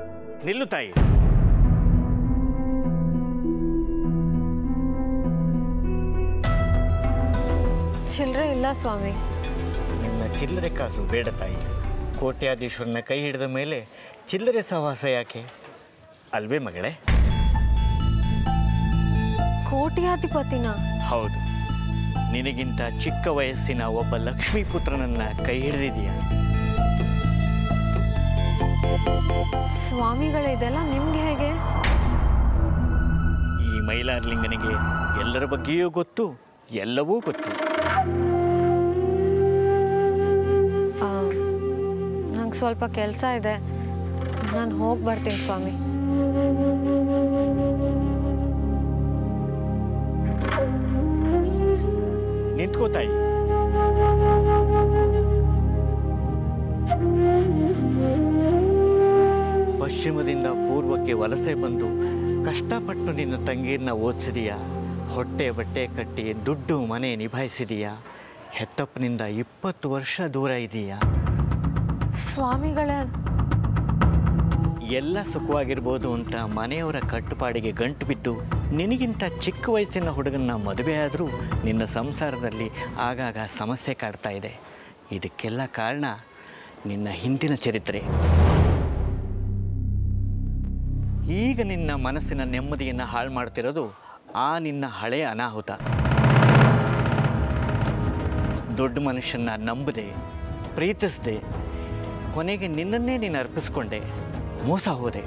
ನಿಲ್ಲು ತಾಯಿ. ಚಿಲ್ಲರೆ ಇಲ್ಲ ಸ್ವಾಮಿ. ನಿನ್ನ ಚಿಲ್ಲರೆ ಕಾಸು ಬೇಡ ತಾಯಿ. ಕೋಟ್ಯಾಧೀಶ್ವರನ ಕೈ ಹಿಡಿದ ಮೇಲೆ ಚಿಲ್ಲರೆ ಸಹವಾಸ ಯಾಕೆ ಅಲ್ವೇ ಮಗಳೇ? ಕೋಟ್ಯಾಧಿಪತಿನ? ಹೌದು. ನಿನಗಿಂತ ಚಿಕ್ಕ ವಯಸ್ಸಿನ ಒಬ್ಬ ಲಕ್ಷ್ಮೀ ಪುತ್ರನನ್ನ ಕೈ ಹಿಡಿದಿದೀಯ. ಸ್ವಾಮಿಗಳ ಇದೆಲ್ಲ ನಿಮ್ಗೆ ಹೇಗೆ? ಈ ಮೈಲಾರಲಿಂಗನಿಗೆ ಎಲ್ಲರ ಬಗ್ಗೆಯೂ ಗೊತ್ತು, ಎಲ್ಲವೂ ಗೊತ್ತು. ನಂಗೆ ಸ್ವಲ್ಪ ಕೆಲಸ ಇದೆ, ನಾನು ಹೋಗಿ ಬರ್ತೀನಿ ಸ್ವಾಮಿ. ನಿಂತ್ಕೋ ತಾಯಿ. ಪಶ್ಚಿಮದಿಂದ ಪೂರ್ವಕ್ಕೆ ವಲಸೆ ಬಂದು ಕಷ್ಟಪಟ್ಟು ನಿನ್ನ ತಂಗೀರನ್ನ ಓದಿಸಿದೀಯಾ. ಹೊಟ್ಟೆ ಬಟ್ಟೆ ಕಟ್ಟಿ ದುಡ್ಡು ಮನೆ ನಿಭಾಯಿಸಿದೀಯಾ. ಹೆತ್ತಪ್ಪನಿಂದ 20 ವರ್ಷ ದೂರ ಇದೀಯಾ. ಸ್ವಾಮಿಗಳ ಎಲ್ಲ ಸುಖವಾಗಿರ್ಬೋದು ಅಂತ ಮನೆಯವರ ಕಟ್ಟುಪಾಡಿಗೆ ಗಂಟು ಬಿದ್ದು ನಿನಗಿಂತ ಚಿಕ್ಕ ವಯಸ್ಸಿನ ಹುಡುಗನ್ನ ಮದುವೆಯಾದರೂ ನಿನ್ನ ಸಂಸಾರದಲ್ಲಿ ಆಗಾಗ ಸಮಸ್ಯೆ ಕಾಡ್ತಾ ಇದೆ. ಇದಕ್ಕೆಲ್ಲ ಕಾರಣ ನಿನ್ನ ಹಿಂದಿನ ಚರಿತ್ರೆ. ಈಗ ನಿನ್ನ ಮನಸ್ಸಿನ ನೆಮ್ಮದಿಯನ್ನು ಹಾಳು ಮಾಡ್ತಿರೋದು ಆ ನಿನ್ನ ಹಳೆಯ ಅನಾಹುತ. ದೊಡ್ಡ ಮನುಷ್ಯನ್ನ ನಂಬದೆ, ಪ್ರೀತಿಸದೆ, ಕೊನೆಗೆ ನಿನ್ನನ್ನೇ ನೀನು ಅರ್ಪಿಸ್ಕೊಂಡೆ, ಮೋಸ ಹೋದೆ.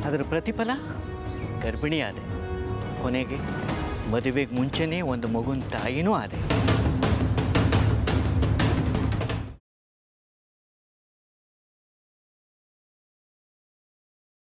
ಅದರ ಪ್ರತಿಫಲ ಗರ್ಭಿಣಿಯಾದೆ. ಕೊನೆಗೆ ಮದುವೆಗೆ ಮುಂಚೆನೇ ಒಂದು ಮಗುವಿನ ತಾಯಿನೂ ಆದೆ.